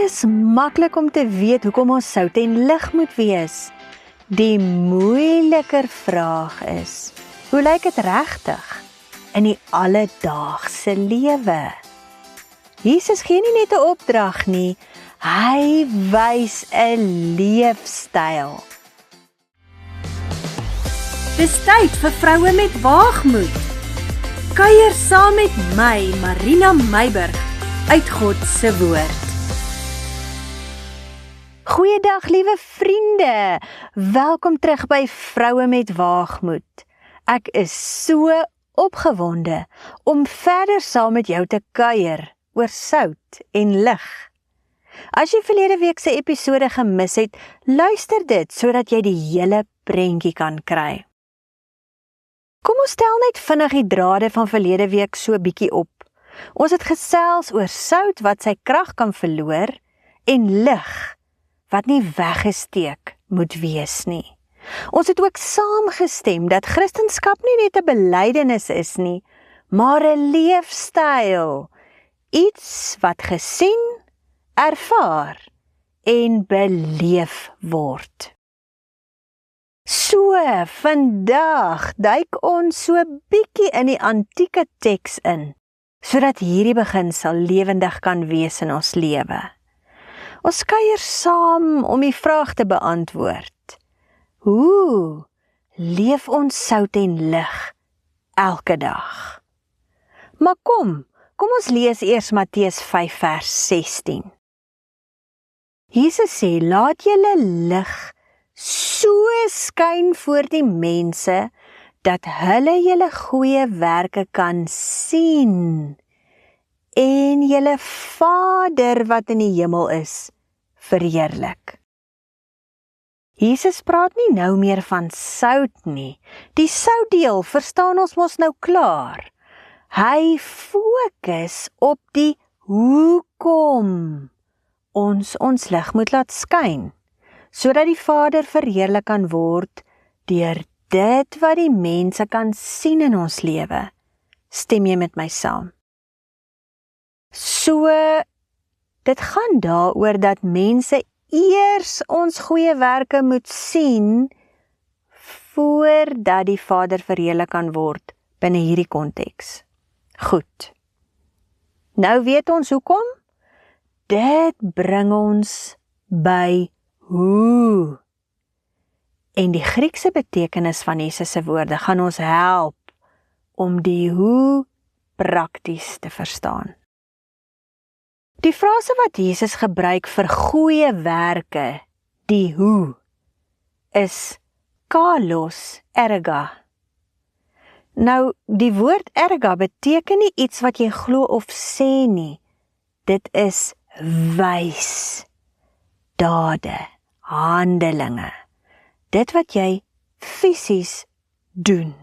is maklik om te weet hoekom ons sout en lig moet wees. Die moeiliker vraag is, hoe lyk dit regtig in die alledaagse lewe? Jesus gee nie net 'n opdrag nie, hy wys 'n leefstyl. Dis tyd vir vroue met waagmoed. Kuier saam met my, Marina Meiburg, uit God se woord. Goeiedag liewe vriende, welkom terug by Vroue met Waagmoed. Ek is so opgewonde om verder saam met jou te kuier oor sout en lig. As jy verlede week se episode gemis het, luister dit sodat jy die hele prentjie kan kry. Kom ons tel net vinnig die drade van verlede week so bietjie op. Ons het gesels oor sout wat sy krag kan verloor en lig wat nie weggesteek moet wees nie. Ons het ook saamgestem dat Christendom nie net 'n belydenis is nie, maar 'n leefstyl. Iets wat gesien, ervaar en beleef word. So, vandag duik ons so bietjie in die antieke teks in, sodat hierdie beginsel lewendig kan wees in ons lewe. Ons kuier saam om die vraag te beantwoord. Hoe leef ons sout en lig elke dag? Maar kom ons lees eers Matteus 5 vers 16. Jesus sê, laat julle lig so skyn voor die mense, dat hulle julle goeie werke kan sien, en julle Vader wat in die hemel is, verheerlik. Jesus praat nie nou meer van sout nie. Die soutdeel verstaan ons mos nou klaar. Hy fokus op die hoekom ons lig moet laat skyn, sodat die Vader verheerlik kan word deur dit wat die mense kan sien in ons lewe. Stem jy met my saam? So, dit gaan daaroor dat mense eers ons goeie werke moet sien, voordat die Vader verheerlik kan word binne hierdie konteks. Goed. Nou weet ons hoekom? Dit bring ons by hoe. En die Griekse betekenis van Jesus se woorde gaan ons help om die hoe prakties te verstaan. Die frase wat Jesus gebruik vir goeie werke, die hoe, is kalos erga. Nou, die woord erga beteken nie iets wat jy glo of sê nie. Dit is wys, dade, handelinge. Dit wat jy fisies doen.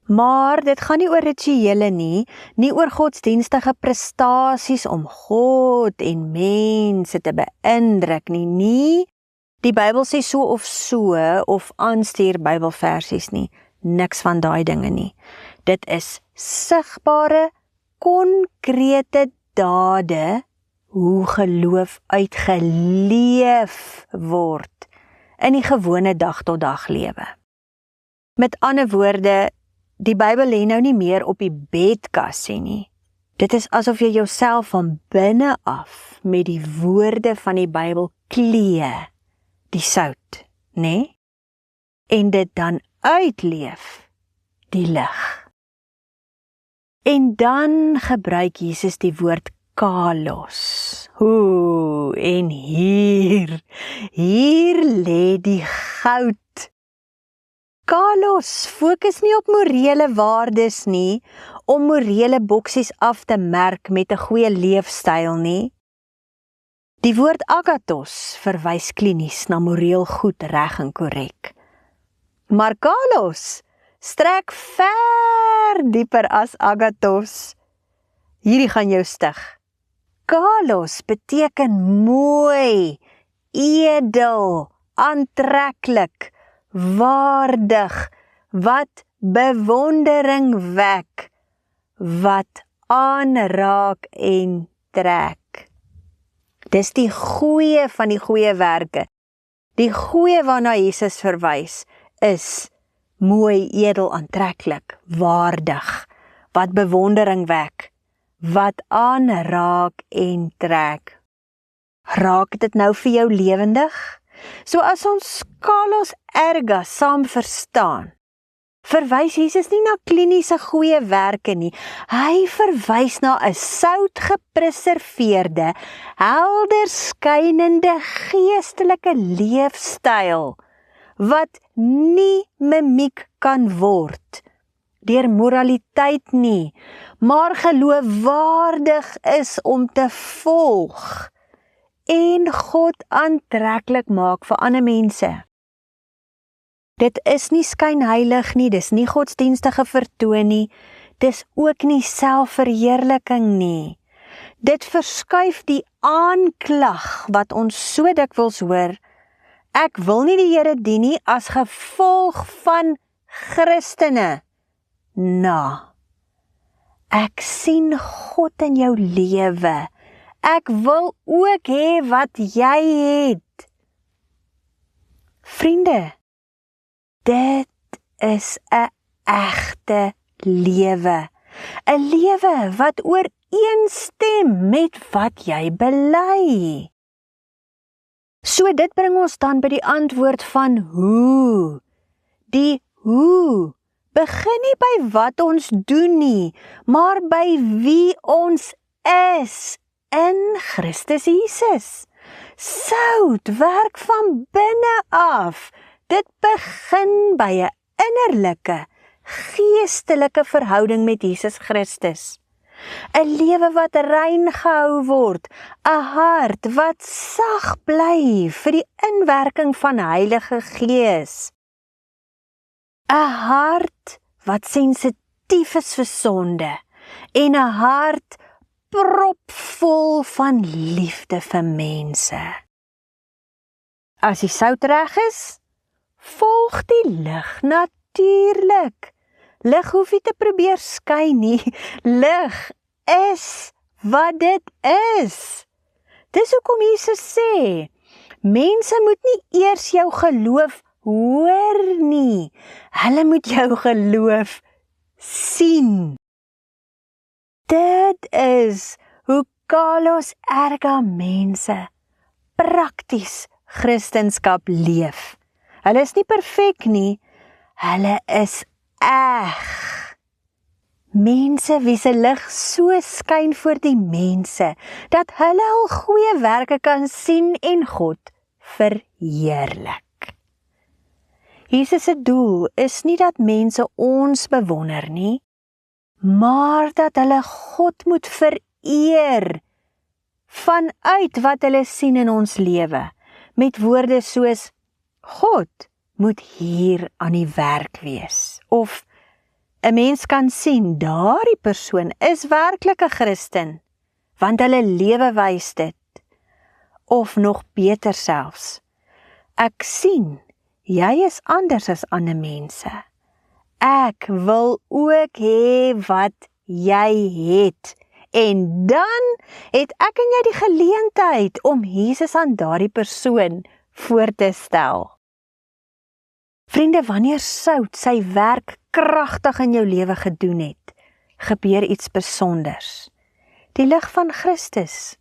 Maar dit gaan nie oor rituele nie oor godsdienstige prestasies om God en mense te beïndruk nie. Die Bybel sê so of aanstuur Bybelversies nie. Niks van daai dinge nie. Dit is sigbare, konkrete dade hoe geloof uitgeleef word in die gewone dag tot dag lewe. Met ander woorde, die Bybel lê nou nie meer op die bedkassie nie. Dit is asof jy jouself van binne af met die woorde van die Bybel klee, die sout, né? En dit dan uitleef, die lig. En dan gebruik Jesus die woord kalos. En hier lê die goud. Kalos fokus nie op morele waardes nie, om morele boksies af te merk met 'n goeie leefstyl nie. Die woord agathos verwys klinies na moreel goed, reg en korrek. Maar kalos strek ver dieper as agathos. Hierdie gaan jou stig. Kalos beteken mooi, edel, aantreklik, waardig, wat bewondering wek, wat aanraak en trek. Dis die goeie van die goeie werke. Die goeie waarna Jesus verwys is mooi, edel, aantreklik, waardig, wat bewondering wek, wat aanraak en trek. Raak dit nou vir jou lewendig? So as ons kalos erga saam verstaan, verwys Jesus nie na kliniese goeie werke nie. Hy verwys na 'n soutgepreserveerde, helder skynende geestelike leefstyl wat nie mimiek kan word deur moraliteit nie, maar geloofwaardig is om te volg en God aantreklik maak vir ander mense. Dit is nie skynheilig nie, dis nie godsdienstige vertoon nie, dis ook nie selfverheerliking nie. Dit verskuif die aanklag wat ons so dikwels hoor, ek wil nie die Here dien nie as gevolg van Christene. Ek sien God in jou lewe. Ek wil ook hê wat jy het. Vriende, dit is 'n egte lewe. 'n Lewe wat ooreenstem met wat jy bely. So dit bring ons dan by die antwoord van hoe. Die hoe begin nie by wat ons doen nie, maar by wie ons is in Christus Jesus. Sout werk van binne af. Dit begin by 'n innerlike, geestelike verhouding met Jesus Christus. 'n Lewe wat rein gehou word, 'n hart wat sag bly vir die inwerking van Heilige Gees. 'n Hart wat sensitief is vir sonde en 'n hart propvol van liefde vir mense. As die sout reg is, volg die lig natuurlik. Lig hoef nie te probeer skyn nie. Lig is wat dit is. Dis hoekom Jesus sê, mense moet nie eers jou geloof hoor nie. Hulle moet jou geloof sien. Dit is hoe kalos erga mense prakties Christendom leef. Hulle is nie perfek nie, hulle is eg. Mense wie se lig so skyn voor die mense, dat hulle al goeie werke kan sien en God verheerlik. Jesus se doel is nie dat mense ons bewonder nie, maar dat hulle God moet vereer vanuit wat hulle sien in ons lewe, met woorde soos, God moet hier aan die werk wees, of 'n mens kan sien, daardie persoon is werklik 'n Christen, want hulle lewe wys dit, of nog beter selfs, ek sien, jy is anders as ander mense, ek wil ook hê wat jy het, en dan het ek en jy die geleentheid om Jesus aan daardie persoon voor te stel. Vriende, wanneer sout sy werk kragtig in jou lewe gedoen het, gebeur iets besonders. Die lig van Christus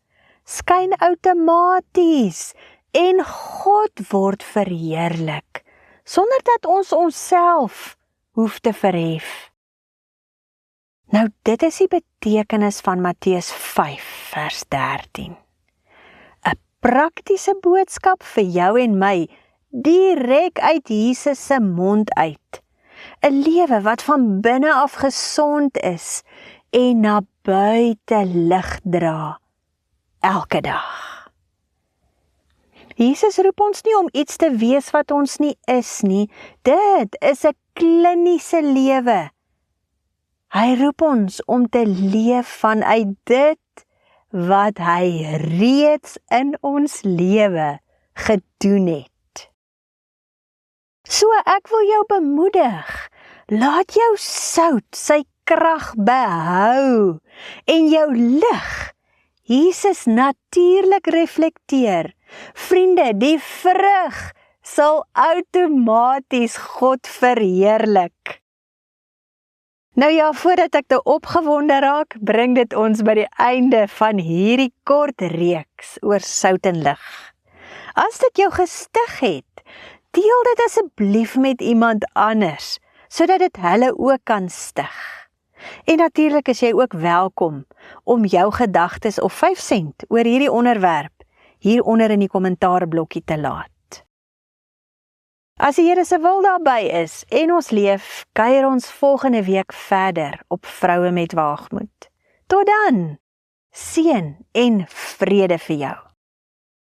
skyn outomaties en God word verheerlik, sonder dat ons onsself hoef te verhef. Nou, dit is die betekenis van Matteus 5 vers 13. 'n Praktiese boodskap vir jou en my, direk uit Jesus se mond uit. 'n Lewe wat van binne af gesond is en na buite lig dra, elke dag. Jesus roep ons nie om iets te wees wat ons nie is nie, dit is 'n kliniese lewe. Hy roep ons om te leef vanuit dit wat hy reeds in ons lewe gedoen het. So ek wil jou bemoedig, laat jou sout sy krag behou en jou lig Jesus natuurlik reflekteer. Vriende, die vrug sal outomaties God verheerlik. Nou ja, voordat ek te opgewonde raak, bring dit ons by die einde van hierdie kort reeks oor sout en lig. As dit jou gestig het, deel dit asseblief met iemand anders, sodat dit hulle ook kan stig. En natuurlik is jy ook welkom om jou gedagtes of 5 sent oor hierdie onderwerp hieronder in die kommentaarblokkie te laat. As die Here se wil daarby is en ons leef, kuier ons volgende week verder op Vroue met Waagmoed. Tot dan, seën en vrede vir jou.